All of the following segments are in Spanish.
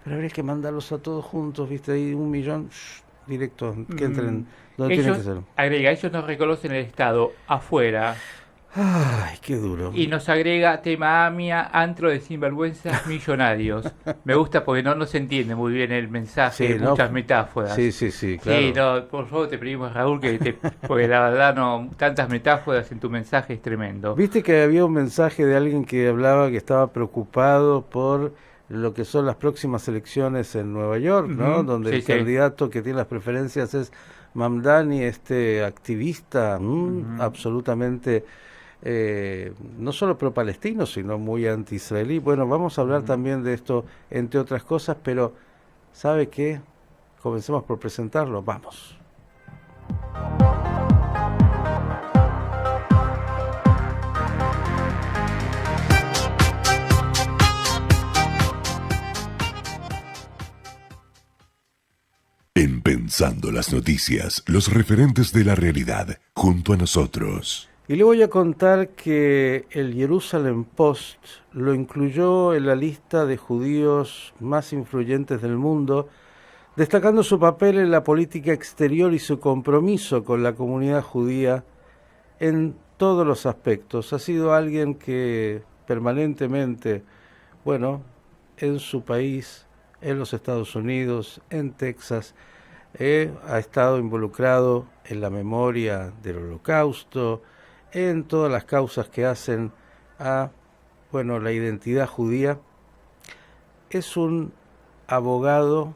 Pero habría que mandarlos a todos juntos, ¿viste? Ahí 1 millón, directo, que Mm, entren donde tienen que ellos, ser. agrega, ellos nos reconocen el Estado afuera Ay, qué duro. y nos agrega tema AMIA, antro de sinvergüenzas millonarios. Me gusta porque no se entiende muy bien el mensaje, Sí, ¿no? muchas Sí, metáforas. sí, sí, Sí, claro. no, por favor te pedimos, Raúl, porque la verdad no, tantas metáforas en tu mensaje es tremendo. Viste que había un mensaje de alguien que hablaba que estaba preocupado por lo que son las próximas elecciones en Nueva York, ¿no? Ujú, Donde sí, el sí. candidato que tiene las preferencias es Mamdani, este activista, Ujú. absolutamente no solo pro-palestino, sino muy anti-israelí. Bueno, vamos a hablar Ujú. también de esto, entre otras cosas, pero ¿sabe qué? Comencemos por presentarlo. Vamos. En Pensando las Noticias, los referentes de la realidad, junto a nosotros. Y le voy a contar que el Jerusalem Post lo incluyó en la lista de judíos más influyentes del mundo, destacando su papel en la política exterior y su compromiso con la comunidad judía en todos los aspectos. Ha sido alguien que permanentemente, bueno, en su país, en los Estados Unidos, en Texas, ha estado involucrado en la memoria del Holocausto, en todas las causas que hacen a, bueno, la identidad judía. Es un abogado,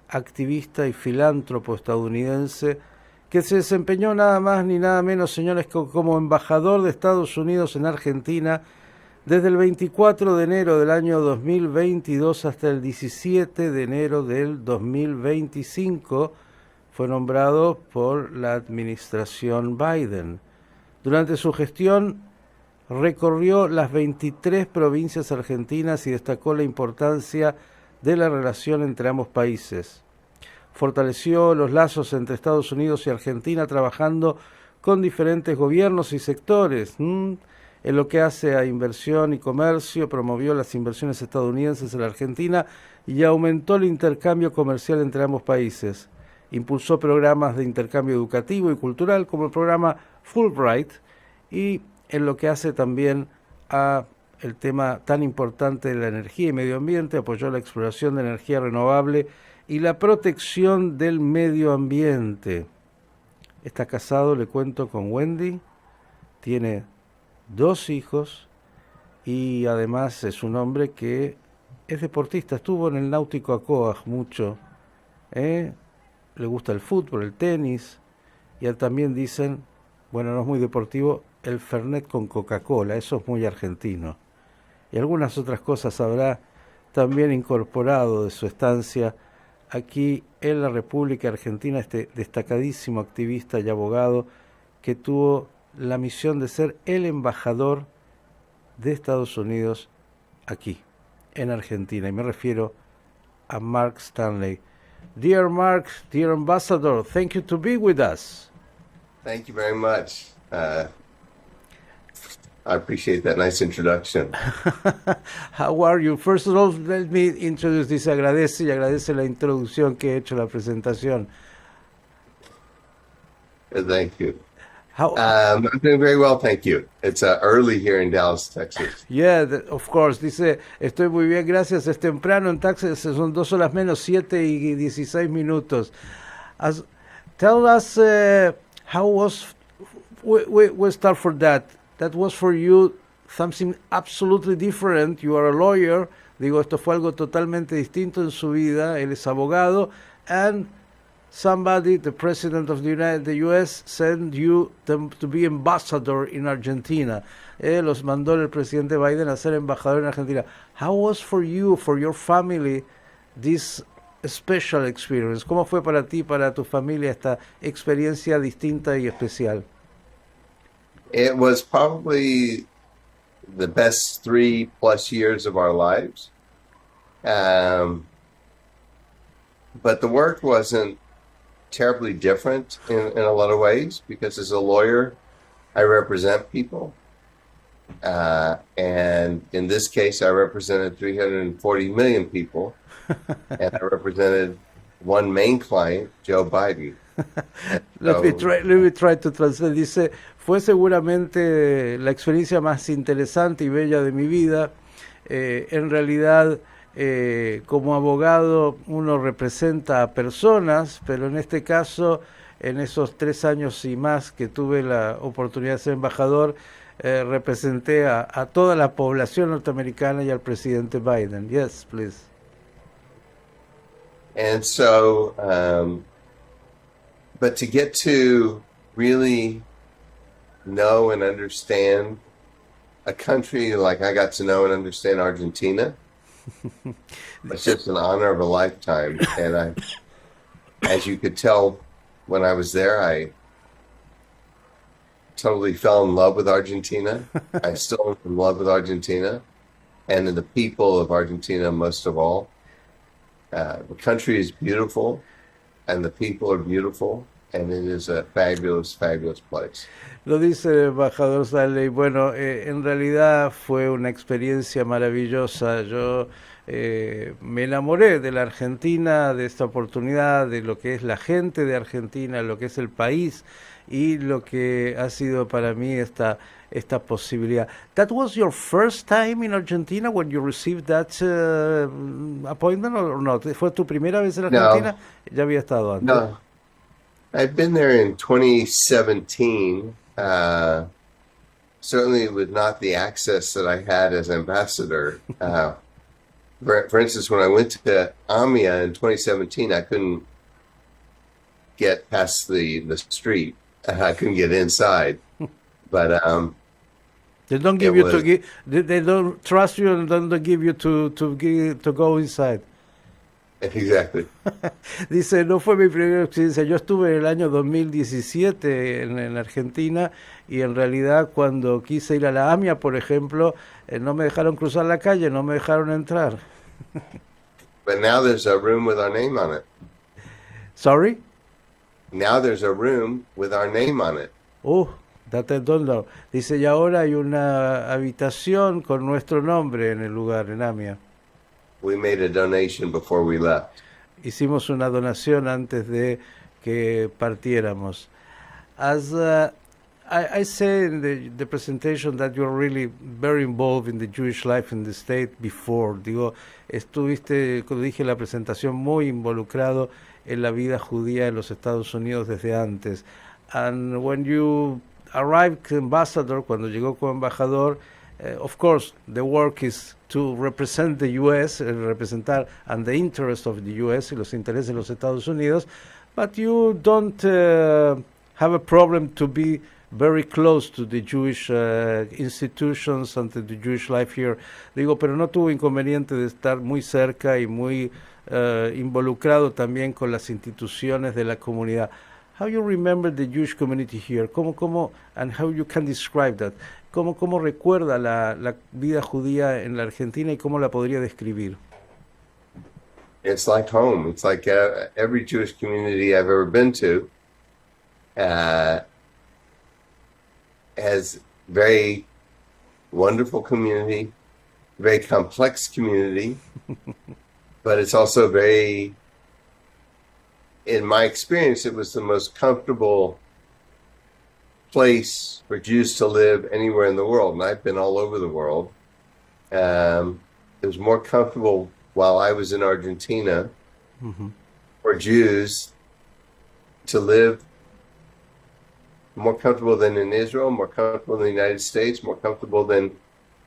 activista y filántropo estadounidense que se desempeñó nada más ni nada menos, señores, como embajador de Estados Unidos en Argentina desde el 24 de enero del año 2022 hasta el 17 de enero del 2025. Fue nombrado por la administración Biden. Durante su gestión recorrió las 23 provincias argentinas y destacó la importancia de la relación entre ambos países. Fortaleció los lazos entre Estados Unidos y Argentina trabajando con diferentes gobiernos y sectores. En lo que hace a inversión y comercio, promovió las inversiones estadounidenses en la Argentina y aumentó el intercambio comercial entre ambos países. Impulsó programas de intercambio educativo y cultural como el programa Fulbright y en lo que hace también a el tema tan importante de la energía y medio ambiente, apoyó la exploración de energía renovable y la protección del medio ambiente. Está casado, le cuento, con Wendy, tiene 2 hijos y además es un hombre que es deportista, estuvo en el Náutico Acoag mucho, ¿eh? Le gusta el fútbol, el tenis, y también dicen, bueno, no es muy deportivo, el Fernet con Coca-Cola, eso es muy argentino. Y algunas otras cosas habrá también incorporado de su estancia aquí en la República Argentina, este destacadísimo activista y abogado que tuvo la misión de ser el embajador de Estados Unidos aquí, en Argentina. Y me refiero a Mark Stanley. Dear Mark, dear ambassador, thank you to be with us. Thank you very much. I appreciate that nice introduction. How are you? First of all, let me introduce this. Agradece la introducción que he hecho, la presentación. Thank you. How? I'm doing very well, thank you. It's early here in Dallas, Texas. Yeah, of course. Dice, estoy muy bien, gracias. Es temprano en Texas, son 2 horas menos, 7:16. Tell us how was. We start for that. That was for you something absolutely different. You are a lawyer. Digo, esto fue algo totalmente distinto en su vida. Él es abogado. And somebody, the president of the U.S., sent you to be ambassador in Argentina. Los mandó el presidente Biden a ser embajador en Argentina. How was for you, for your family, this special experience? ¿Cómo fue para ti, para tu familia, esta experiencia distinta y especial? It was probably the best 3+ years of our lives. But the work wasn't terribly different in a lot of ways because as a lawyer, I represent people. And in this case, I represented 340 million people, and I represented one main client, Joe Biden. Let me try to translate. Dice, fue seguramente la experiencia más interesante y bella de mi vida. En realidad, como abogado, uno representa a personas, pero en este caso, en esos 3 años y más que tuve la oportunidad de ser embajador, representé a toda la población norteamericana y al presidente Biden. Yes, please. And so, but to get to really know and understand a country like I got to know and understand Argentina, it's just an honor of a lifetime. And I, as you could tell when I was there, I totally fell in love with Argentina. I still am in love with Argentina and the people of Argentina most of all. The country is beautiful and the people are beautiful and it is a fabulous, fabulous place. Lo dice el embajador Stanley. Bueno, en realidad fue una experiencia maravillosa. Yo me enamoré de la Argentina, de esta oportunidad, de lo que es la gente de Argentina, lo que es el país y lo que ha sido para mí esta posibilidad. That was your first time in Argentina when you received that appointment or not? ¿Fue tu primera vez en Argentina? No. Ya había estado antes. No. I've been there in 2017, certainly with not the access that I had as ambassador. For instance, when I went to AMIA in 2017, I couldn't get past the street. I couldn't get inside. But they don't give you they don't trust you and don't give you to go inside. Exactly. Dice, no fue mi primera experiencia. Yo estuve en el año 2017 en Argentina y en realidad cuando quise ir a la AMIA, por ejemplo, no me dejaron cruzar la calle, no me dejaron entrar. But now there's a room with our name on it. Sorry? Now there's a room with our name on it. That I don't know. Dice, y ahora hay una habitación con nuestro nombre en el lugar, en AMIA. We made a donation before we left. Hicimos una donación antes de que partiéramos. As I said in the presentation that you're really very involved in the Jewish life in the state before. Digo, estuviste, como dije en la presentación, muy involucrado en la vida judía en los Estados Unidos desde antes. And when you arrived ambassador, cuando llegó como embajador, of course, the work is to represent the U.S., representar and the interest of the U.S. y los intereses de los Estados Unidos, but you don't have a problem to be very close to the Jewish institutions and to the Jewish life here. Digo, pero no tuvo inconveniente de estar muy cerca y muy involucrado también con las instituciones de la comunidad. How you remember the Jewish community here? ¿Cómo, and how you can describe that? ¿Cómo recuerda la vida judía en la Argentina y cómo la podría describir? It's like home. It's like every Jewish community I've ever been to has very wonderful community, very complex community, but it's also very, in my experience, it was the most comfortable place for Jews to live anywhere in the world. And I've been all over the world. It was more comfortable while I was in Argentina for Jews to live more comfortable than in Israel, more comfortable in the United States, more comfortable than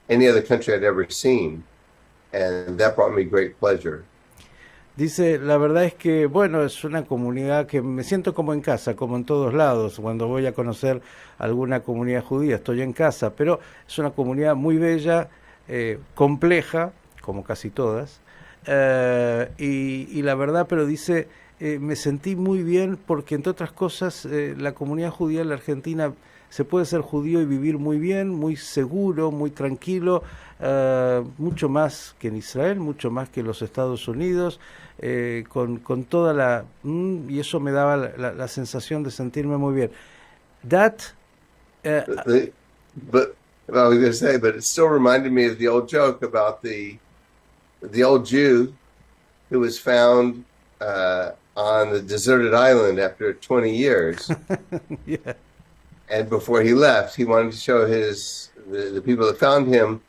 any other country I'd ever seen. And that brought me great pleasure. Dice, la verdad es que, bueno, es una comunidad que me siento como en casa, como en todos lados. Cuando voy a conocer alguna comunidad judía, estoy en casa, pero es una comunidad muy bella, compleja, como casi todas, y la verdad, pero dice, me sentí muy bien porque, entre otras cosas, la comunidad judía en la Argentina se puede ser judío y vivir muy bien, muy seguro, muy tranquilo, mucho más que en Israel, mucho más que en los Estados Unidos, con toda la... y eso me daba la sensación de sentirme muy bien. That... I was going to say, but it still reminded me of the old joke about the old Jew who was found on the deserted island after 20 years. Yeah. And before he left, he wanted to show the people that found him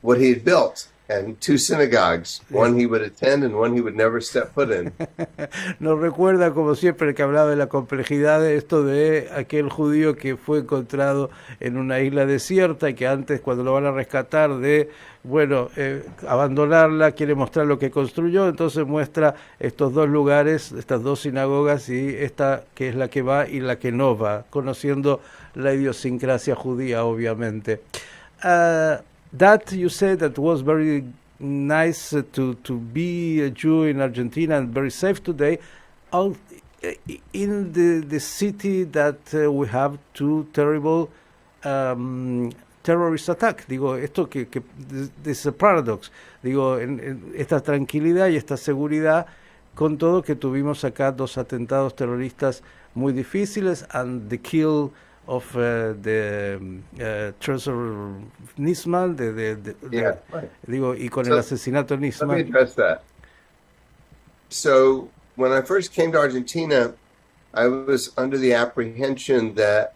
what he had built. And 2 synagogues, one he would attend and one he would never step foot in. Nos recuerda, como siempre, que hablaba de la complejidad de esto de aquel judío que fue encontrado en una isla desierta y que antes, cuando lo van a rescatar, abandonarla, quiere mostrar lo que construyó, entonces muestra estos 2 lugares, estas 2 sinagogas y esta que es la que va y la que no va, conociendo la idiosincrasia judía, obviamente. That you said that was very nice to be a Jew in Argentina and very safe today. In the city that we have 2 terrible terrorist attacks. Digo, esto que es a paradox. Digo, en esta tranquilidad y esta seguridad, con todo que tuvimos acá 2 atentados terroristas muy difíciles and the kill of the Treasure Nisman, Right. Digo, y con el asesinato de Nisman. Let me address that. So when I first came to Argentina, I was under the apprehension that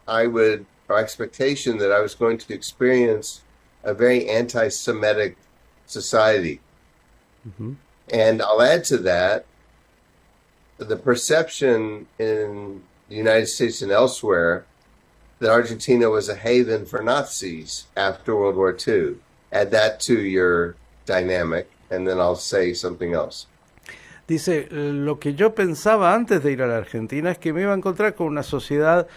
or expectation that I was going to experience a very anti-Semitic society. Mm-hmm. And I'll add to that, the perception in the United States and elsewhere that Argentina was a haven for Nazis after World War II. Add that to your dynamic, and then I'll say something else. Dice, lo que yo pensaba antes de ir a la Argentina es que me iba a encontrar con una sociedad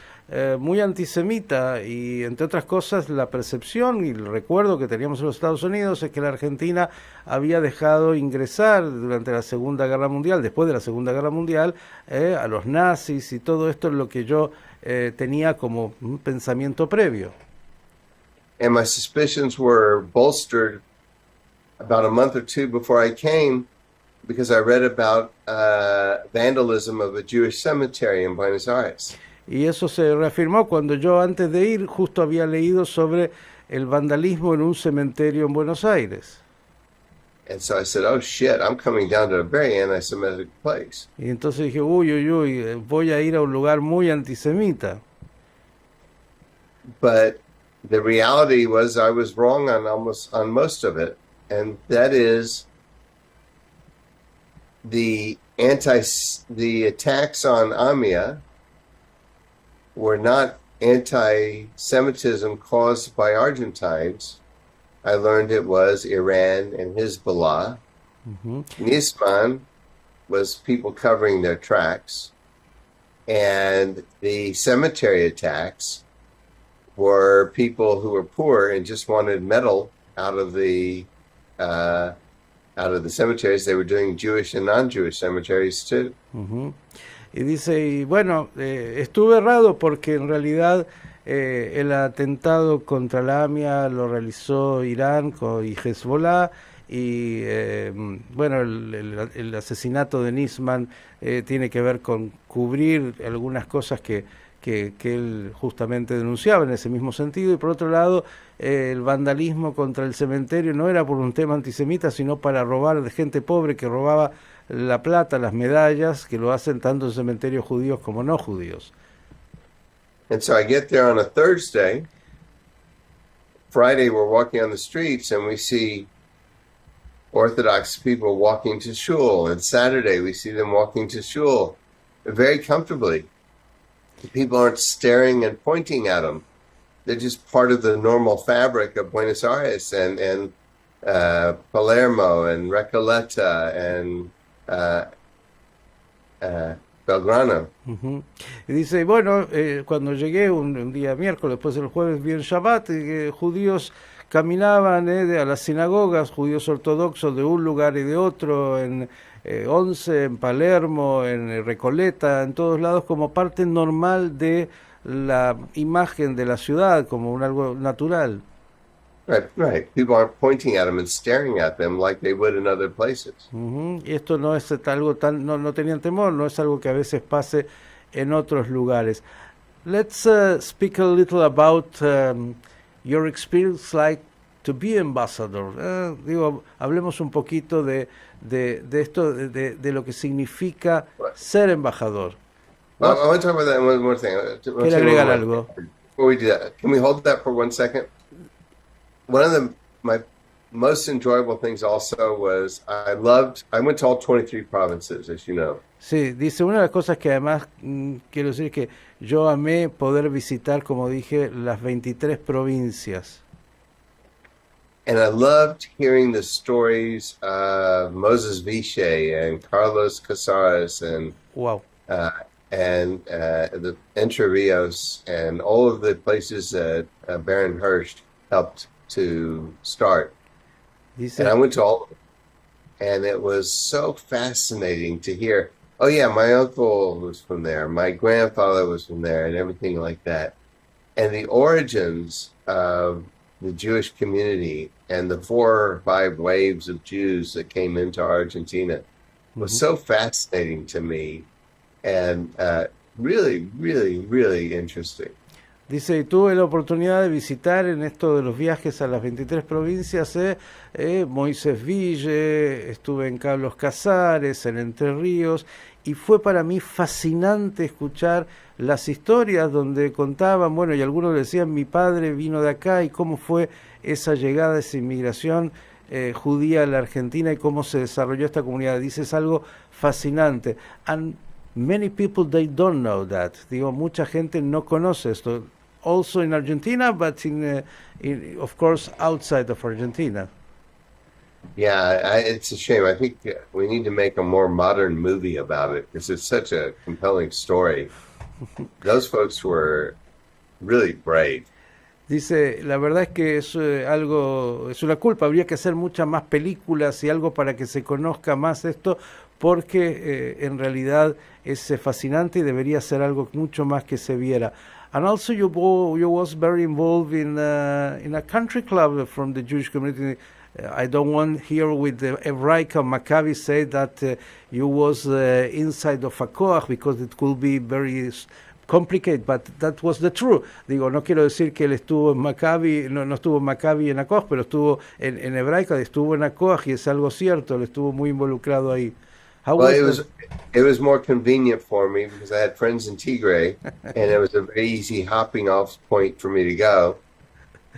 muy antisemita y, entre otras cosas, la percepción y el recuerdo que teníamos en los Estados Unidos es que la Argentina había dejado ingresar durante la Segunda Guerra Mundial, después de la Segunda Guerra Mundial, a los nazis, y todo esto es lo que yo tenía como un pensamiento previo. And my suspicions were bolstered about a month or 2 before I came, because I read about vandalism of a Jewish cemetery in Buenos Aires. Y eso se reafirmó cuando yo, antes de ir, justo había leído sobre el vandalismo en un cementerio en Buenos Aires. And so I said, oh shit, I'm coming down to a very anti-Semitic place. Y entonces dije, uy, voy a ir a un lugar muy antisemita. But the reality was I was wrong on most of it, and that is the attacks on Amia were not anti-Semitism caused by Argentines. I learned it was Iran and Hezbollah. Mm-hmm. Nisman was people covering their tracks. And the cemetery attacks were people who were poor and just wanted metal out of the cemeteries. They were doing Jewish and non-Jewish cemeteries too. Uh-huh. Y dice, estuve errado porque en realidad el atentado contra la AMIA lo realizó Irán y Hezbollah, y el asesinato de Nisman tiene que ver con cubrir algunas cosas que él justamente denunciaba en ese mismo sentido, y por otro lado el vandalismo contra el cementerio no era por un tema antisemita, sino para robar de gente pobre que robaba la plata, las medallas, que lo hacen tanto en cementerios judíos como no judíos. And so I get there on a Thursday. Friday we're walking on the streets and we see Orthodox people walking to shul, and Saturday we see them walking to shul very comfortably. People aren't staring and pointing at them. They're just part of the normal fabric of Buenos Aires and Palermo and Recoleta and Belgrano. Uh-huh. Y dice, cuando llegué un día miércoles, después del jueves, bien Shabbat, judíos caminaban a las sinagogas, judíos ortodoxos de un lugar y de otro, en Once, en Palermo, en Recoleta, en todos lados, como parte normal de la imagen de la ciudad, como algo natural. Right. People aren't pointing at them and staring at them like they would in other places. Uh-huh. Y esto no es algo no tenían temor, no es algo que a veces pase en otros lugares. Let's speak a little about your experience like to be ambassador. Digo, hablemos un poquito de esto, de lo que significa ser embajador. Well, I want to talk about that one more thing. ¿Quiere agregar algo? Before we do that, can we hold that for 1 second? One of my most enjoyable things also was I went to all 23 provinces, as you know. Sí, dice, una de las cosas que además quiero decir es que yo amé poder visitar, como dije, las 23 provincias. And I loved hearing the stories of Moses Viche and Carlos Casares and Wow. The Entre Rios and all of the places that Baron Hirsch helped to start. Dice, And I went to all of them. And it was so fascinating to hear, oh yeah, my uncle was from there, my grandfather was from there, and everything like that. And the origins of the Jewish community and the 4 or 5 waves of Jews that came into Argentina was so fascinating to me and really, really, really interesting. Dice, tuve la oportunidad de visitar en esto de los viajes a las 23 provincias, Moisés Ville, estuve en Carlos Casares, en Entre Ríos, y fue para mí fascinante escuchar las historias donde contaban, bueno, y algunos decían, mi padre vino de acá, y cómo fue esa llegada, esa inmigración judía a la Argentina, y cómo se desarrolló esta comunidad. Dice, es algo fascinante. And many people, they don't know that. Digo, mucha gente no conoce esto. Also in Argentina, but in of course, outside of Argentina. Yeah, it's a shame. I think we need to make a more modern movie about it because it's such a compelling story. Those folks were really brave. Dice, la verdad es que es algo, es una culpa, habría que hacer muchas más películas y algo para que se conozca más esto, porque en realidad es fascinante y debería ser algo mucho más que se viera. And also you was very involved in a country club from the Jewish community. I don't want here with the Hebraica Maccabi say that you was inside of a koach because it could be very complicated, but that was the truth. Digo, no quiero decir que él estuvo en Maccabi, no estuvo en Maccabi en Akoach, pero estuvo en Hebraica, estuvo en Akoach y es algo cierto, él estuvo muy involucrado ahí. It was more convenient for me because I had friends in Tigray, and it was a very easy hopping off point for me to go.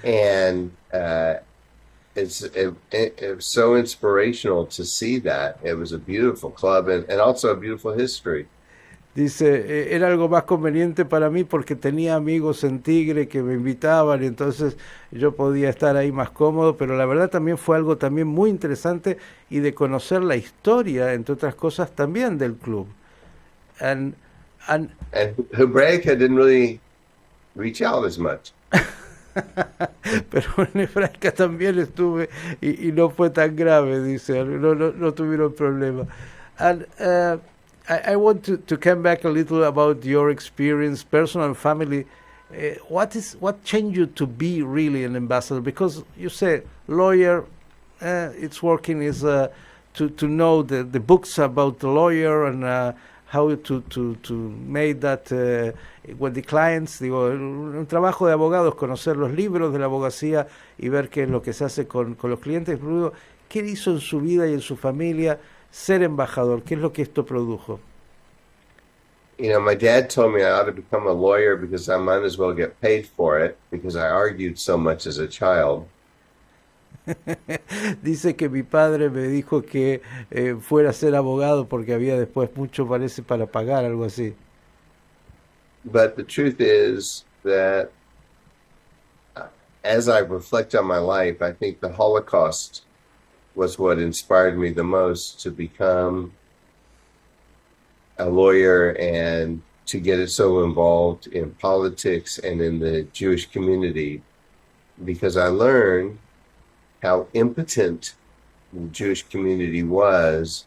And it was so inspirational to see that. It was a beautiful club and also a beautiful history. Dice, era algo más conveniente para mí porque tenía amigos en Tigre que me invitaban y entonces yo podía estar ahí más cómodo, pero la verdad también fue algo también muy interesante y de conocer la historia, entre otras cosas, también del club. And Hebraica didn't really reach out as much. Pero en Hebraica también estuve y no fue tan grave, dice, no tuvieron problema. And I want to come back a little about your experience, personal and family. What changed you to be really an ambassador? Because you say lawyer, it's working is to know the books about the lawyer and how to make that with the clients. Digo, un trabajo de abogados, conocer los libros de la abogacía y ver qué es lo que se hace con los clientes. Pero digo, ¿qué hizo en su vida y en su familia ser embajador? ¿Qué es lo que esto produjo? You know, my dad told me I ought to become a lawyer because I might as well get paid for it because I argued so much as a child. Dice que mi padre me dijo que fuera a ser abogado porque había después mucho, parece, para pagar, algo así. But the truth is that as I reflect on my life, I think the Holocaust was what inspired me the most to become a lawyer and to get it so involved in politics and in the Jewish community, because I learned how impotent the Jewish community was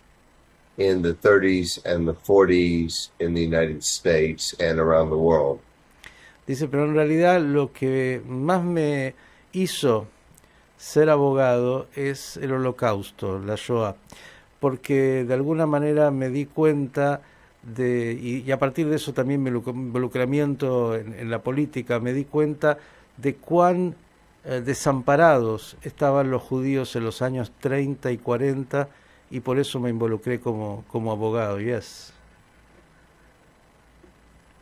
in the 30s and the 40s in the United States and around the world. Dice, pero en realidad lo que más me hizo ser abogado es el Holocausto, la Shoah, porque de alguna manera me di cuenta y a partir de eso también mi involucramiento en la política, me di cuenta de cuán desamparados estaban los judíos en los años 30 y 40 y por eso me involucré como abogado. Yes.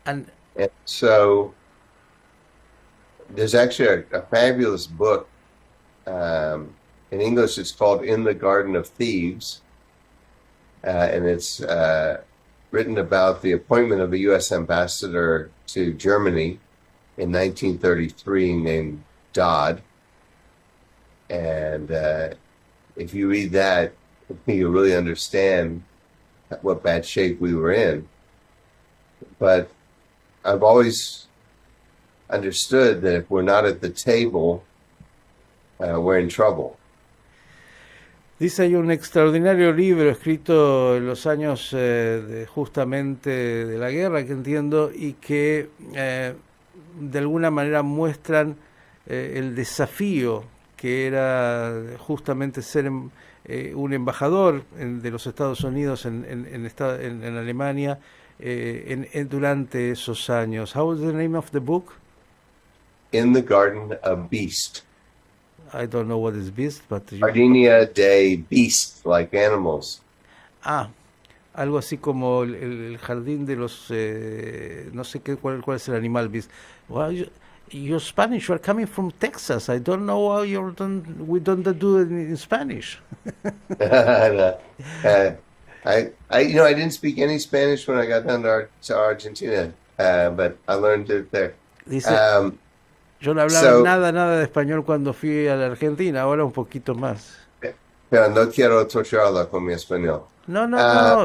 And And so there's actually a fabulous book. In English, it's called In the Garden of Thieves. And it's written about the appointment of a U.S. ambassador to Germany in 1933 named Dodd. And if you read that, you really understand what bad shape we were in. But I've always understood that if we're not at the table, we're in trouble. dice, hay un extraordinario libro escrito en los años justamente de la guerra, que entiendo, y que de alguna manera muestran el desafío que era justamente ser un embajador de los Estados Unidos en Alemania durante esos años. How is the name of the book? In the Garden of Beast. I don't know what is beast, but Gardenia de Beast, like animals. Algo así como el jardín de los no sé cuál es el animal beast. Well, you're Spanish. You're coming from Texas. I don't know how we don't do it in Spanish. I didn't speak any Spanish when I got down to Argentina, but I learned it there. Dice, yo no hablaba nada de español cuando fui a la Argentina, ahora un poquito más. Pero no quiero atrocharlo con mi español. No.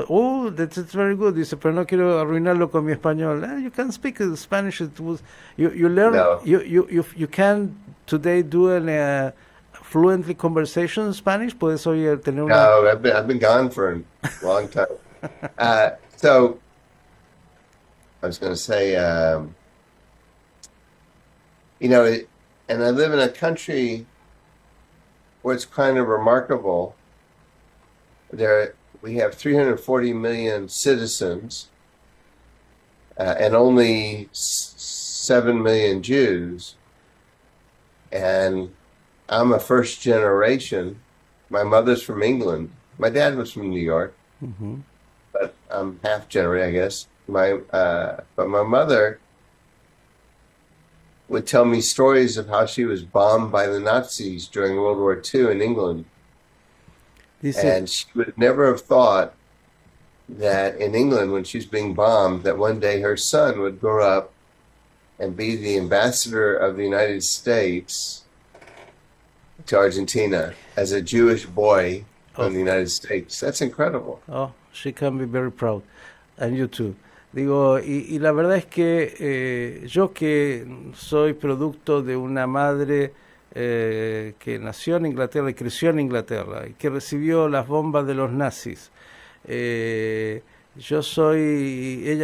Oh, that's very good. Dice, pero no quiero arruinarlo con mi español. You can speak Spanish. You learn. No. You can today do an fluently conversation in Spanish. Puedes hoy tener una. No, I've been gone for a long time. So I was going to say, and I live in a country where it's kind of remarkable. We have 340 million citizens and only 7 million Jews. And I'm a first generation. My mother's from England. My dad was from New York. Mm-hmm. But I'm half generation, I guess. But my mother would tell me stories of how she was bombed by the Nazis during World War II in England. And she would never have thought that in England, when she's being bombed, that one day her son would grow up and be the ambassador of the United States to Argentina as a Jewish boy from the United States. That's incredible. Oh, she can be very proud. And you too. Digo, y la verdad es que yo que soy producto de una madre que nació en Inglaterra y creció en Inglaterra y que recibió las bombas de los nazis. Ella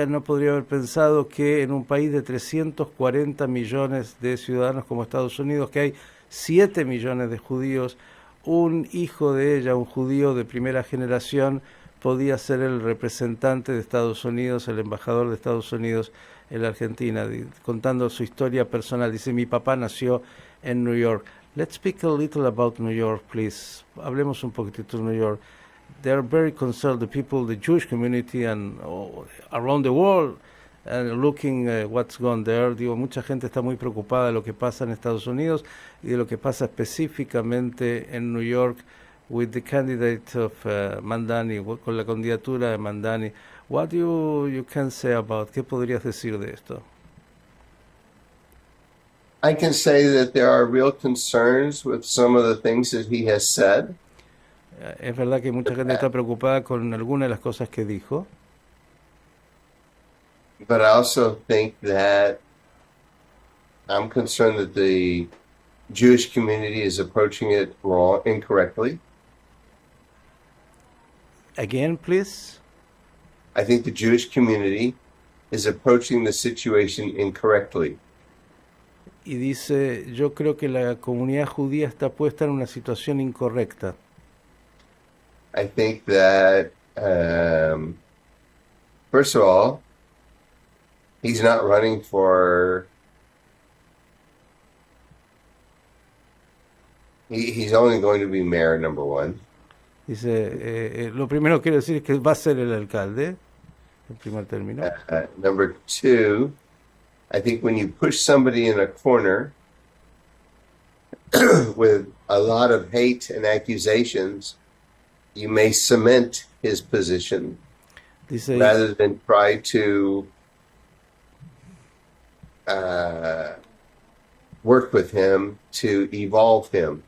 no podría haber pensado que en un país de 340 millones de ciudadanos como Estados Unidos, que hay 7 millones de judíos, un hijo de ella, un judío de primera generación, podía ser el representante de Estados Unidos, el embajador de Estados Unidos en la Argentina, contando su historia personal. Dice, mi papá nació en New York. Let's speak a little about New York, please. Hablemos un poquitito de New York. They are very concerned, the people, the Jewish community and around the world, and looking what's gone there. Digo, mucha gente está muy preocupada de lo que pasa en Estados Unidos y de lo que pasa específicamente en New York with the candidate of Mandani, con la candidatura de Mandani. What you can say about, ¿qué podrías decir de esto? I can say that there are real concerns with some of the things that he has said. Es verdad que mucha gente está preocupada con algunas de las cosas que dijo. But I also think that I'm concerned that the Jewish community is approaching it incorrectly. Again, please. I think the Jewish community is approaching the situation incorrectly. Y dice, yo creo que la comunidad judía está puesta en una situación incorrecta. I think that, first of all, he's not running for he's only going to be mayor, number one. Dice, lo primero que quiero decir es que va a ser el alcalde, en primer término. Number two, I think when you push somebody in a corner with a lot of hate and accusations, you may cement his position Dice, rather than try to work with him to evolve him.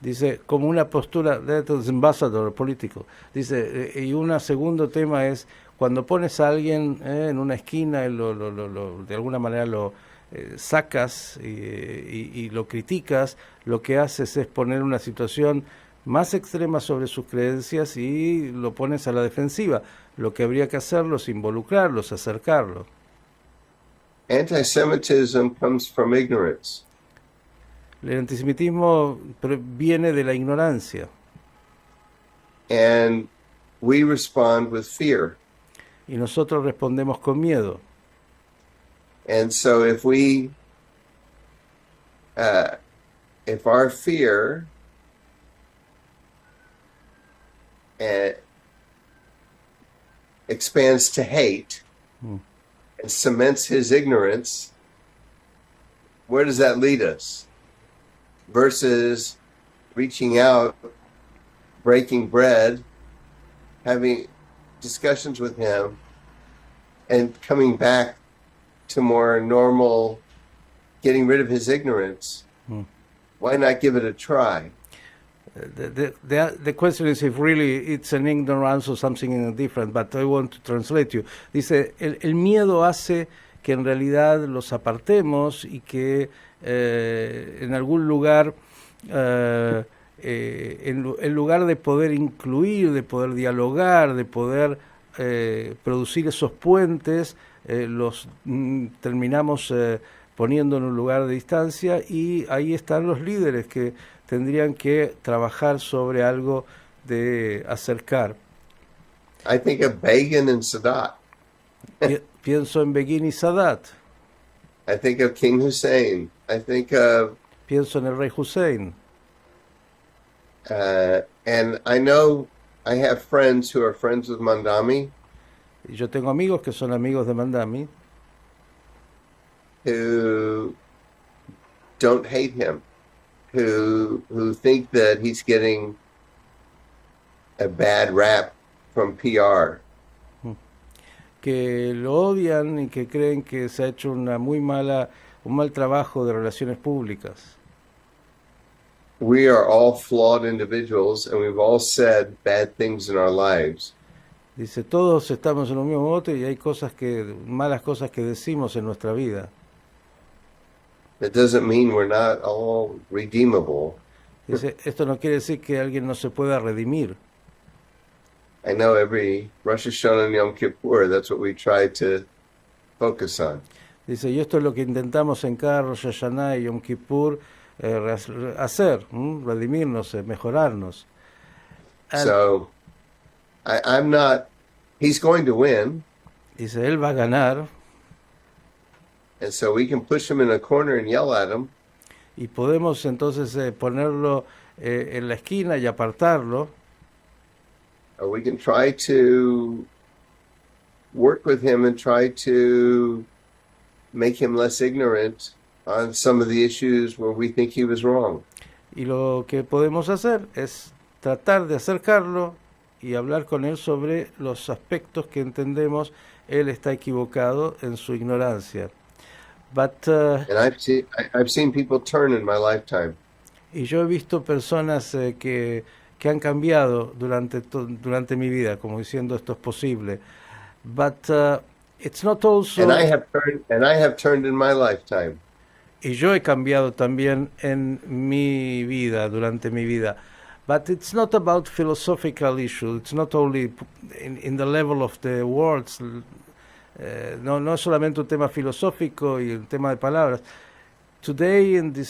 dice, como una postura de embajador político. Dice, y un segundo tema es, cuando pones a alguien en una esquina y de alguna manera lo sacas y lo criticas, lo que haces es poner una situación más extrema sobre sus creencias y lo pones a la defensiva. Lo que habría que hacerlo es involucrarlos, acercarlos. Anti-Semitism comes from ignorance. El antisemitismo viene de la ignorancia. And we respond with fear. Y nosotros respondemos con miedo. And so if our fear expands to hate and cements his ignorance, where does that lead us? Versus reaching out, breaking bread, having discussions with him, and coming back to more normal, getting rid of his ignorance. Why not give it a try? The question is if really it's an ignorance or something different, but I want to translate you. Dice, el miedo hace que en realidad los apartemos y que en algún lugar, en lugar de poder incluir, de poder dialogar, de poder producir esos puentes, los terminamos poniendo en un lugar de distancia, y ahí están los líderes que tendrían que trabajar sobre algo de acercar. I think of Begin and Sadat. Pienso en Begin y Sadat. I think of King Hussein. I think of... Pienso en el rey Hussein. And I know I have friends who are friends with Mandami. Y yo tengo amigos que son amigos de Mandami. Who don't hate him. Who think that he's getting a bad rap from PR. Que lo odian y que creen que se ha hecho un mal trabajo de relaciones públicas. We are all flawed individuals and we've all said bad things in our lives. Dice, todos estamos en un mismo bote y hay malas cosas que decimos en nuestra vida. That doesn't mean we're not all redeemable. Dice, esto no quiere decir que alguien no se pueda redimir. I know every Rosh Hashanah and Yom Kippur, that's what we try to focus on. Dice, y esto es lo que intentamos en cada Rosh Hashanah y Yom Kippur hacer, redimirnos, mejorarnos. So, I'm not, he's going to win. Dice, él va a ganar. And so we can push him in a corner and yell at him. Y podemos entonces ponerlo en la esquina y apartarlo. Or we can try to work with him and try to make him less ignorant on some of the issues where we think he was wrong. Y lo que podemos hacer es tratar de acercarlo y hablar con él sobre los aspectos que entendemos él está equivocado en su ignorancia. But, and I've seen people turn in my lifetime. Y yo he visto personas que han cambiado durante mi vida, como diciendo esto es posible. But it's not also. And I have turned in my lifetime. Y yo he cambiado también en mi vida, durante mi vida. But it's not about philosophical issues. It's not only in the level of the words. No es solamente un tema filosófico y un tema de palabras. Today in the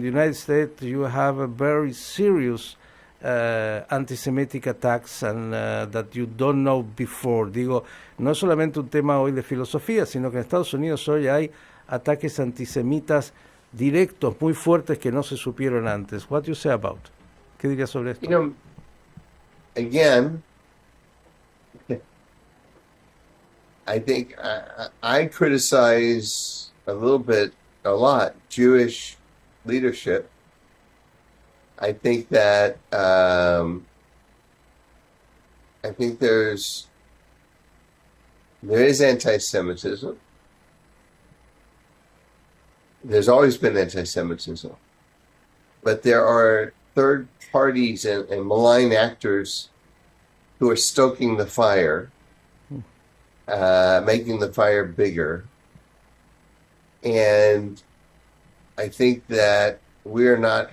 United States, you have a very serious anti-Semitic attacks and that you don't know before. Digo, no es solamente un tema hoy de filosofía, sino que en Estados Unidos hoy hay ataques antisemitas directos, muy fuertes que no se supieron antes. What do you say about? ¿Qué dirías sobre esto? You know, again, I think I criticize a lot, Jewish leadership. I think that I think there is anti-Semitism. There's always been anti-Semitism, but there are third parties and malign actors who are stoking the fire, making the fire bigger. And I think that we're not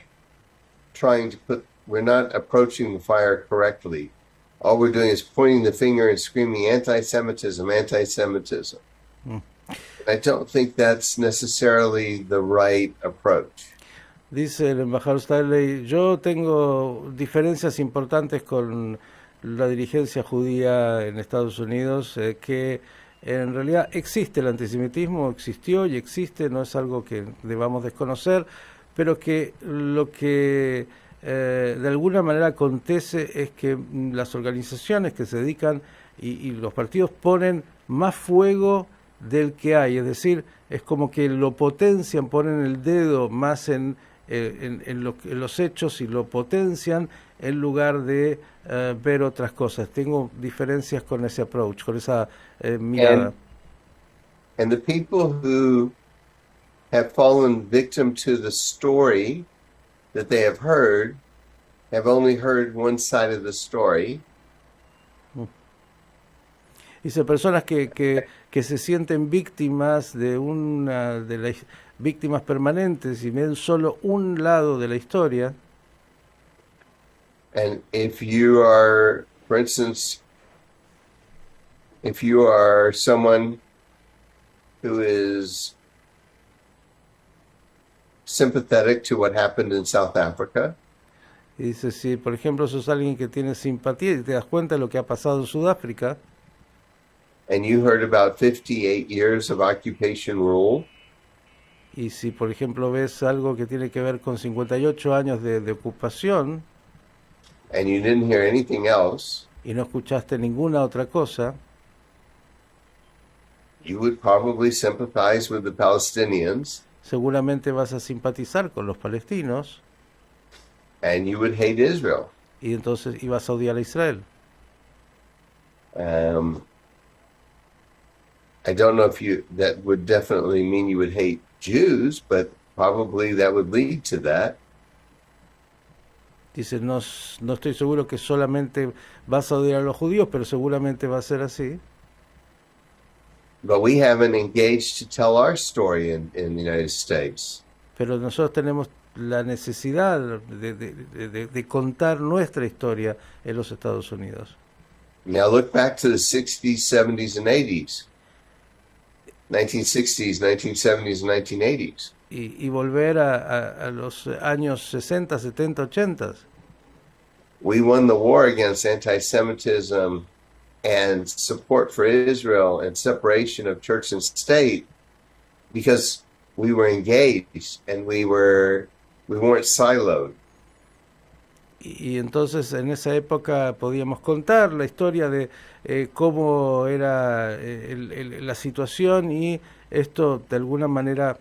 approaching the fire correctly. All we're doing is pointing the finger and screaming anti-Semitism, anti-Semitism. I don't think that's necessarily the right approach. Dice el embajador Stanley, yo tengo diferencias importantes con la dirigencia judía en Estados Unidos, que en realidad existe el antisemitismo, existió y existe, no es algo que debamos desconocer, pero que lo que de alguna manera acontece es que las organizaciones que se dedican y los partidos ponen más fuego del que hay, es decir, es como que lo potencian, ponen el dedo más en los hechos y lo potencian en lugar de ver otras cosas. Tengo diferencias con ese approach, con esa mirada. And the people who have fallen victim to the story that they have only heard one side of the story. Dice, personas que se sienten víctimas de las víctimas permanentes y ven solo un lado de la historia. And if you are, for instance, if you are someone who is sympathetic to what happened in South Africa, y dice, si por ejemplo sos alguien que tiene simpatía y te das cuenta de lo que ha pasado en Sudáfrica, and you heard about 58 years of occupation rule, y si por ejemplo ves algo que tiene que ver con 58 años de ocupación, and you didn't hear anything else, y no escuchaste ninguna otra cosa, you would probably sympathize with the Palestinians, seguramente vas a simpatizar con los palestinos, and you would hate Israel. y entonces ibas a odiar a Israel. I don't know if that would definitely mean you would hate Jews, but probably that would lead to that. Dice, no estoy seguro que solamente vas a odiar a los judíos, pero seguramente va a ser así. But we haven't engaged to tell our story in the United States. Pero nosotros tenemos la necesidad de contar nuestra historia en los Estados Unidos. Now look back to the 60s, 70s, and 80s. 1960s, 1970s, and 1980s. Y volver a los años 60, 70, 80. We won the war against anti-Semitism and support for Israel and separation of church and state because we were engaged and we weren't siloed. Y entonces en esa época podíamos contar la historia de cómo era la situación, y esto de alguna manera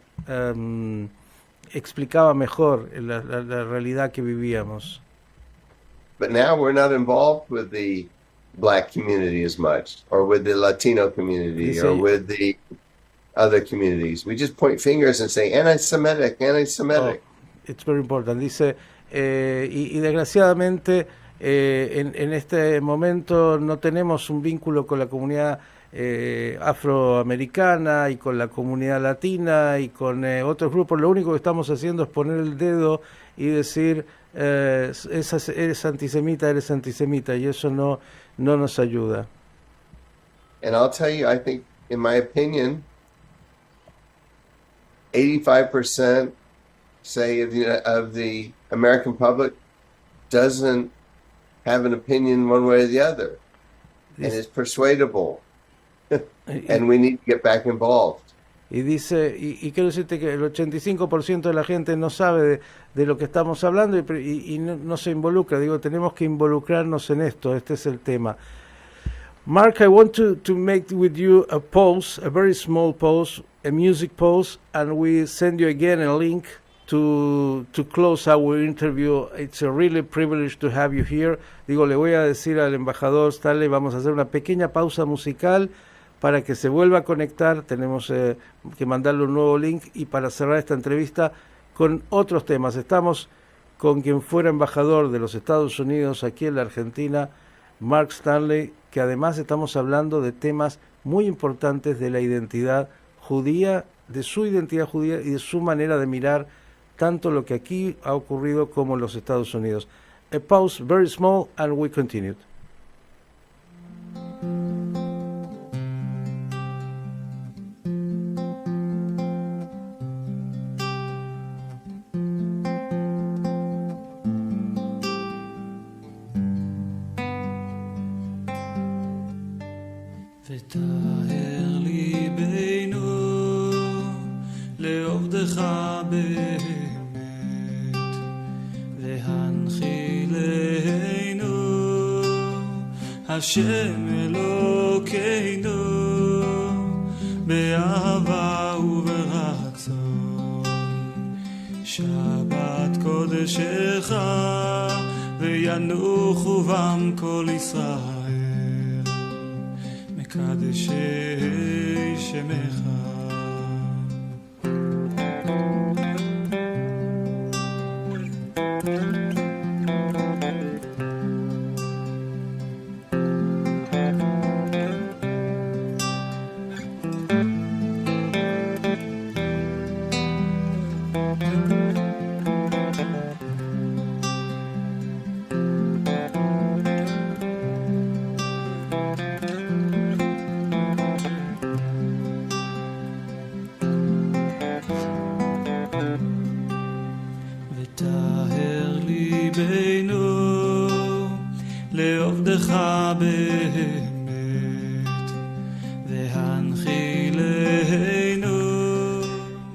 explicaba mejor la realidad que vivíamos. But now we're not involved with the Black community as much, or with the Latino community, or with the other communities. We just point fingers and say anti-Semitic, anti-Semitic. Oh, it's very important. Dice, y desgraciadamente en este momento no tenemos un vínculo con la comunidad afroamericana y con la comunidad latina y con otros grupos. Lo único que estamos haciendo es poner el dedo y decir eres antisemita, y eso no nos ayuda. And I'll tell you, I think, in my opinion, 85% say of the American public doesn't have an opinion one way or the other, and is persuadable. And we need to get back involved. Y dice, y quiero decirte que el 85% de la gente no sabe de lo que estamos hablando y no se involucra. Digo, tenemos que involucrarnos en esto, este es el tema. Mark, I want to make with you a pause, a very small pause, a music pause, and we send you again a link to close our interview. It's a really privilege to have you here. Digo, le voy a decir al embajador Stanley, vamos a hacer una pequeña pausa musical para que se vuelva a conectar. Tenemos que mandarle un nuevo link y para cerrar esta entrevista con otros temas. Estamos con quien fuera embajador de los Estados Unidos aquí en la Argentina, Mark Stanley, que además estamos hablando de temas muy importantes de la identidad judía, de su identidad judía y de su manera de mirar tanto lo que aquí ha ocurrido como en los Estados Unidos. A pause, very small, and we continue. ותאר ליבנו לעובדך באמת והנחילנו השם אלוקינו באהבה וברצון שבת קודשך וינוחו בם כל ישראל מקדשי שמך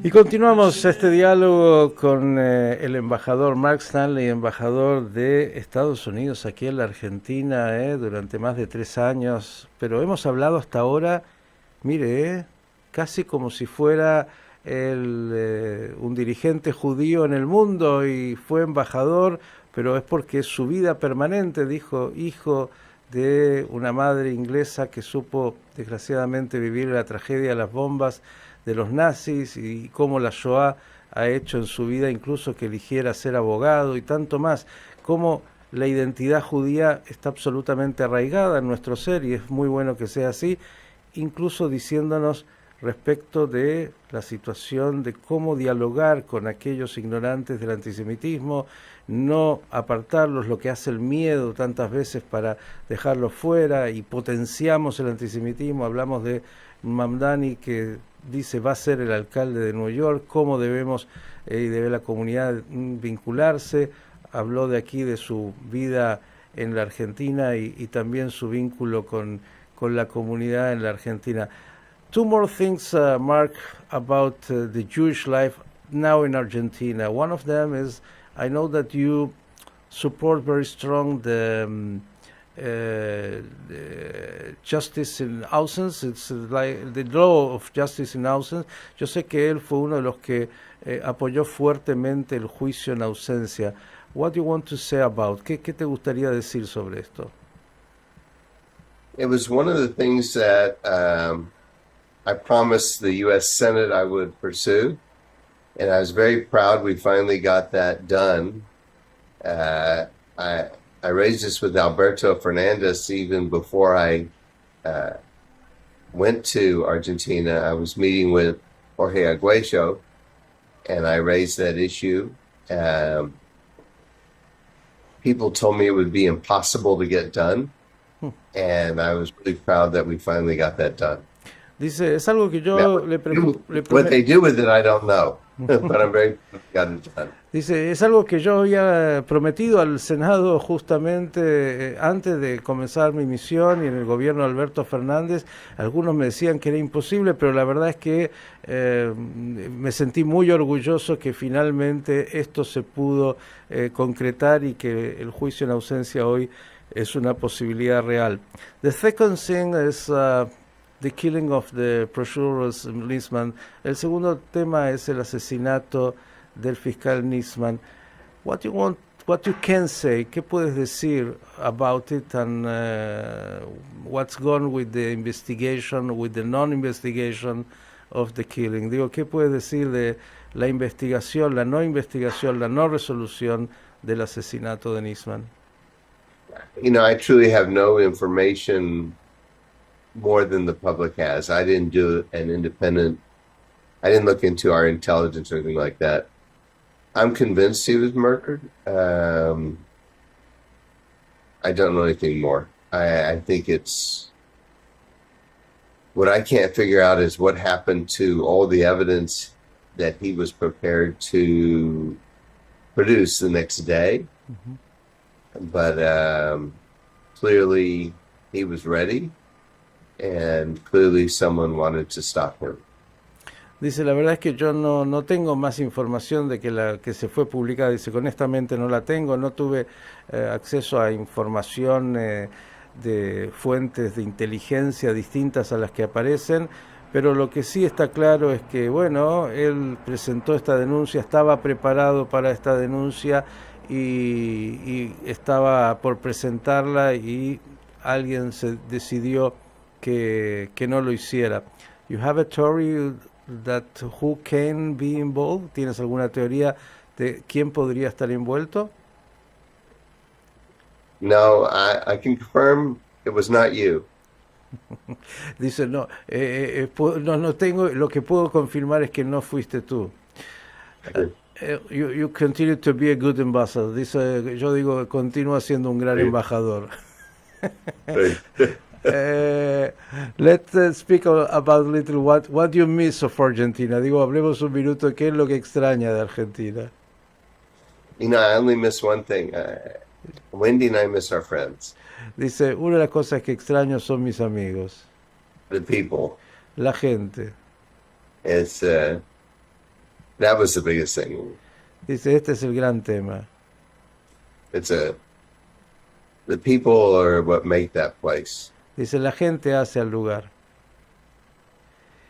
Y continuamos este diálogo con el embajador Mark Stanley, embajador de Estados Unidos aquí en la Argentina durante más de 3 años, pero hemos hablado hasta ahora, mire, casi como si fuera un dirigente judío en el mundo y fue embajador, pero es porque es su vida permanente, dijo, hijo de una madre inglesa que supo desgraciadamente vivir la tragedia de las bombas de los nazis y cómo la Shoah ha hecho en su vida incluso que eligiera ser abogado y tanto más, cómo la identidad judía está absolutamente arraigada en nuestro ser y es muy bueno que sea así, incluso diciéndonos respecto de la situación de cómo dialogar con aquellos ignorantes del antisemitismo, no apartarlos, lo que hace el miedo tantas veces para dejarlos fuera y potenciamos el antisemitismo, hablamos de Mamdani que dice va a ser el alcalde de Nueva York, cómo debemos y debe la comunidad vincularse, habló de aquí de su vida en la Argentina y también su vínculo con la comunidad en la Argentina. Two more things, Mark, about the Jewish life now in Argentina. One of them is, I know that you support very strong the justice in absence. It's like the law of justice in absence. Yo sé que él fue uno de los que apoyó fuertemente el juicio en ausencia. What do you want to say about? ¿Qué te gustaría decir sobre esto? It was one of the things that I promised the U.S. Senate I would pursue, and I was very proud we finally got that done. I raised this with Alberto Fernandez even before I went to Argentina. I was meeting with Jorge Arguello, and I raised that issue. People told me it would be impossible to get done, and I was really proud that we finally got that done. Dice, es algo que yo Now, le what they do with it, I don't know, but I'm very got it done. Dice, es algo que yo había prometido al Senado justamente antes de comenzar mi misión y en el gobierno de Alberto Fernández. Algunos me decían que era imposible, pero la verdad es que me sentí muy orgulloso que finalmente esto se pudo concretar y que el juicio en ausencia hoy es una posibilidad real. The second thing is the killing of the procurer Nisman. El segundo tema es el asesinato del fiscal Nisman. What you can say, ¿qué puedes decir about it and what's gone with the investigation, with the non-investigation of the killing? Digo, ¿qué puedes decir de la investigación, la no resolución del asesinato de Nisman? You know, I truly have no information more than the public has. I didn't do an independent, I didn't look into our intelligence or anything like that. I'm convinced he was murdered. I don't know anything more. I think it's, what I can't figure out is what happened to all the evidence that he was prepared to produce the next day. Mm-hmm. But clearly he was ready, and clearly someone wanted to stop him. Dice, la verdad es que yo no tengo más información de que la que se fue publicada. Dice, honestamente no la tengo, no tuve acceso a información de fuentes de inteligencia distintas a las que aparecen, pero lo que sí está claro es que, bueno, él presentó esta denuncia, estaba preparado para esta denuncia y estaba por presentarla y alguien se decidió que no lo hiciera. You have a theory that who can be involved? ¿Tienes alguna teoría de quién podría estar envuelto? No, I can confirm it was not you. Dice, no tengo, lo que puedo confirmar es que no fuiste tú. You continue to be a good ambassador. Dice, yo digo, continúa siendo un gran embajador. Let's speak about little what you miss of Argentina. Digo, hablemos un minuto, ¿qué es lo que extraña de Argentina? You know, I only miss one thing. Wendy and I miss our friends. Dice, una de las cosas que extraño son mis amigos. The people. La gente. It's that was the biggest thing. Dice, este es el gran tema. The people are what make that place. Dice, la gente hace al lugar.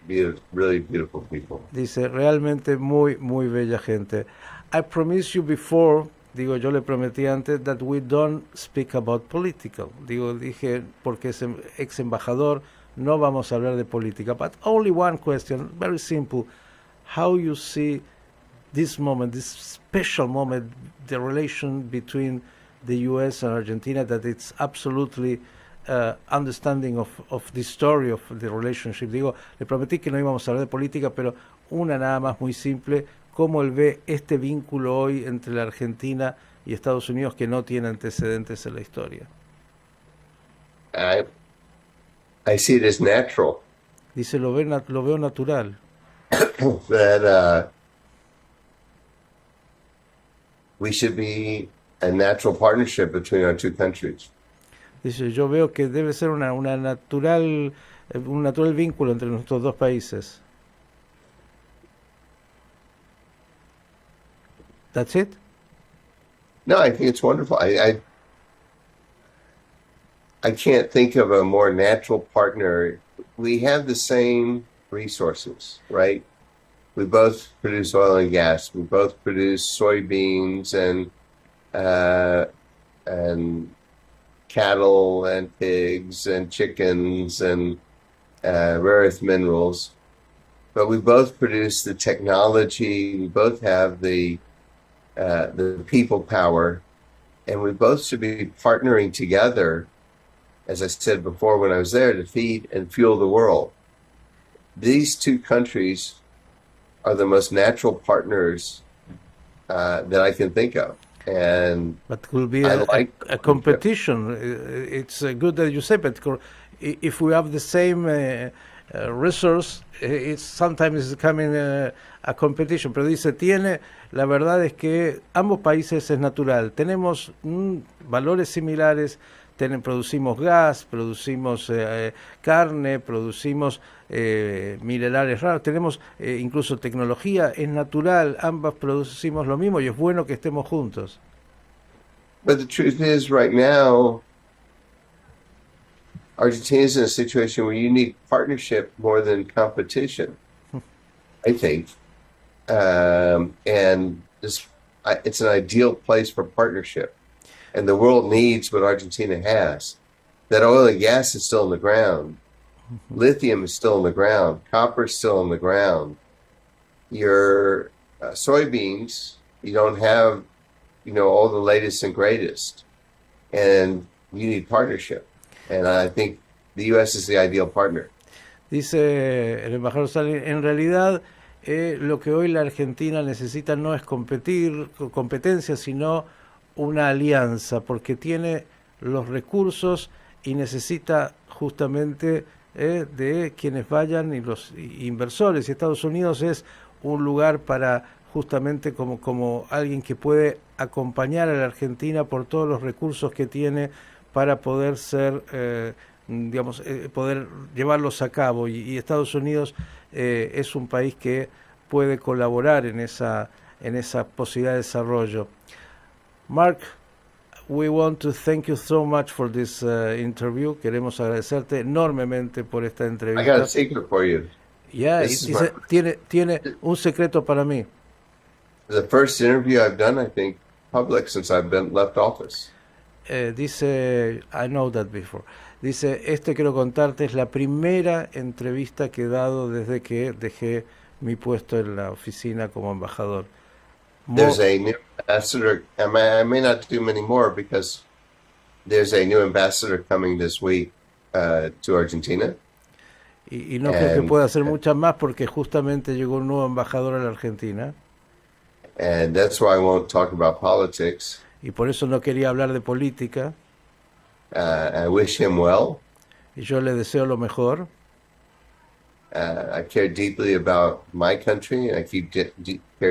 Really beautiful people. Dice, realmente muy, muy bella gente. I promised you before, digo, yo le prometí antes, that we don't speak about political. Dije, porque es ex embajador, no vamos a hablar de política. But only one question, very simple. How you see this moment, this special moment, the relation between the U.S. and Argentina, that it's absolutely understanding of the story of the relationship. Digo, le prometí que no íbamos a hablar de política, pero una nada más muy simple, cómo él ve este vínculo hoy entre la Argentina y Estados Unidos que no tiene antecedentes en la historia. I see it as natural. Dice, lo veo natural. That we should be a natural partnership between our two countries. Dice, yo veo que debe ser un natural vínculo entre nuestros dos países. That's it? No, I think it's wonderful. I can't think of a more natural partner. We have the same resources, right? We both produce oil and gas. We both produce soybeans and cattle and pigs and chickens and rare earth minerals. But we both produce the technology. We both have the people power, and we both should be partnering together, as I said before when I was there, to feed and fuel the world. These two countries are the most natural partners that I can think of. And but it will be a competition. It's good that you say, but if we have the same resource, it's sometimes becoming a competition. Pero dice, la verdad es que ambos países es natural. Tenemos valores similares, producimos gas, producimos carne, producimos minerales raros, tenemos incluso tecnología, es natural, ambas producimos lo mismo y es bueno que estemos juntos. But the truth is, right now, Argentina is in a situation where you need partnership more than competition, I think. And it's an ideal place for partnership. And the world needs what Argentina has. That oil and gas is still in the ground. Lithium is still in the ground. Copper is still in the ground. Your soybeans, you don't have, all the latest and greatest. And you need partnership. And I think the U.S. is the ideal partner. Dice el embajador Stalin, en realidad lo que hoy la Argentina necesita no es competencia, sino una alianza, porque tiene los recursos y necesita justamente de quienes vayan y los inversores. Y Estados Unidos es un lugar para justamente como alguien que puede acompañar a la Argentina por todos los recursos que tiene para poder ser, poder llevarlos a cabo. Y Estados Unidos es un país que puede colaborar en esa posibilidad de desarrollo. Mark, we want to thank you so much for this interview. Queremos agradecerte enormemente por esta entrevista. I got a secret for you. Yeah, dice, tiene un secreto para mí. The first interview I've done, I think, public since I've been left office. Dice, I know that before. Dice, quiero contarte, es la primera entrevista que he dado desde que dejé mi puesto en la oficina como embajador. There's a new ambassador. I may not do many more because there's a new ambassador coming this week to Argentina. Y no creo que pueda hacer muchas más porque justamente llegó un nuevo embajador a la Argentina. And that's why I won't talk about politics. Y por eso no quería hablar de política. I wish him well. Y yo le deseo lo mejor. I care deeply about my country. I care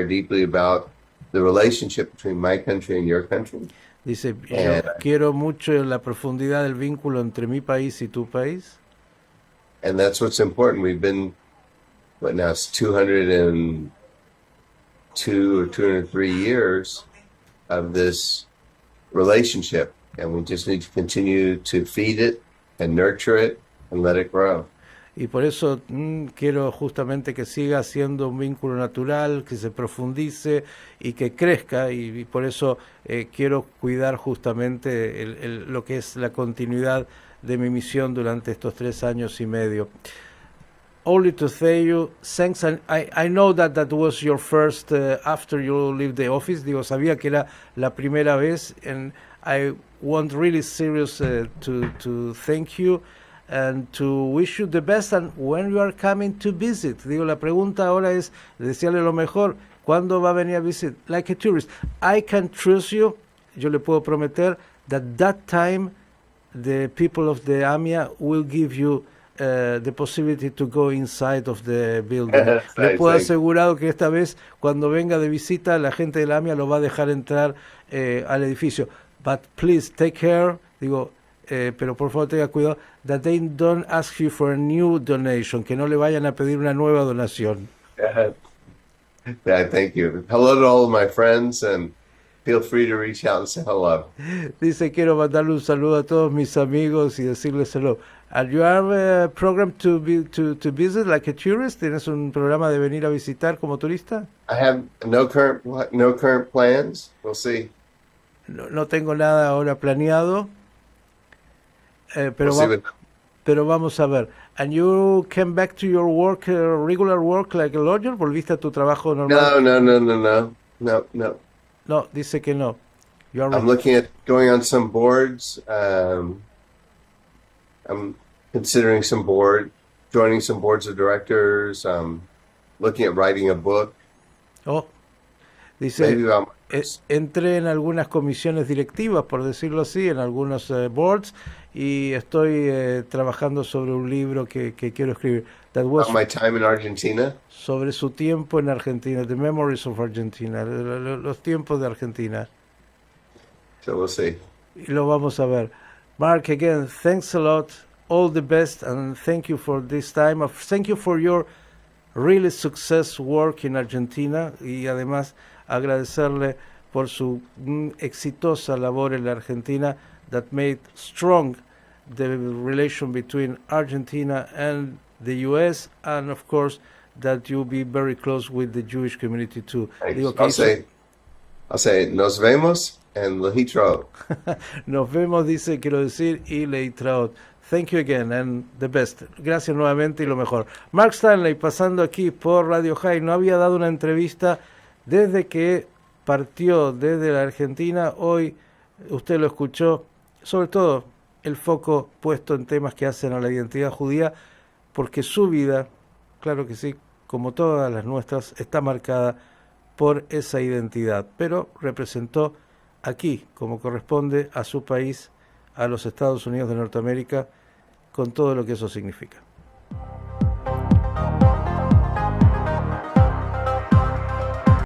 deeply about the relationship between my country and your country. Dice, yo quiero mucho la profundidad del vínculo entre mi país y tu país. And that's what's important. We've been, it's 202 or 203 years of this relationship, and we just need to continue to feed it and nurture it and let it grow. Y por eso quiero justamente que siga siendo un vínculo natural, que se profundice y que crezca, y por eso quiero cuidar justamente lo que es la continuidad de mi misión durante estos 3 años y medio. Only to say you thanks, and I know that was your first after you leave the office. Digo, sabía que era la primera vez, and I want really serious to thank you and to wish you the best. And when you are coming to visit, digo, la pregunta ahora es desearle lo mejor. ¿Cuándo va a venir a visit? Like a tourist, I can trust you. Yo le puedo prometer that time the people of the AMIA will give you the possibility to go inside of the building. Le puedo asegurar que esta vez, cuando venga de visita, la gente de la AMIA lo va a dejar entrar al edificio. But please take care, digo, pero por favor tenga cuidado, that they don't ask you for a new donation, que no le vayan a pedir una nueva donación. Yeah, thank you. Hello to all of my friends, and feel free to reach out and say hello. Dice, quiero mandarle un saludo a todos mis amigos y decirles hello. And you have a program to visit like a tourist? ¿Tienes un programa de venir a visitar como turista? I have no current plans. We'll see. No tengo nada ahora planeado, pero vamos a ver. And you came back to your work, regular work like a lawyer? ¿Volviste a tu trabajo normal? No. No, dice que no. I'm looking at going on some boards. I'm considering joining some boards of directors. Looking at writing a book. Oh, dice. Maybe about entré en algunas comisiones directivas, por decirlo así, en algunos boards, y estoy trabajando sobre un libro que quiero escribir. That was About my time in Argentina. sobre su tiempo en Argentina, The Memories of Argentina, los tiempos de Argentina. So we'll see. Y lo vamos a ver. Mark, again, thanks a lot, all the best, and thank you for this time. Thank you for your really success work in Argentina, y además agradecerle por su exitosa labor en la Argentina that made strong the relation between Argentina and the US, and of course that you be very close with the Jewish community too. Thanks. Digo que I'll say nos vemos and lehitraot. nos vemos, dice, quiero decir, y leitraot. Thank you again and the best. Gracias nuevamente y lo mejor. Mark Stanley pasando aquí por Radio High. No había dado una entrevista desde que partió desde la Argentina. Hoy usted lo escuchó, sobre todo el foco puesto en temas que hacen a la identidad judía, porque su vida, claro que sí, como todas las nuestras, está marcada por esa identidad, pero representó aquí, como corresponde a su país, a los Estados Unidos de Norteamérica, con todo lo que eso significa.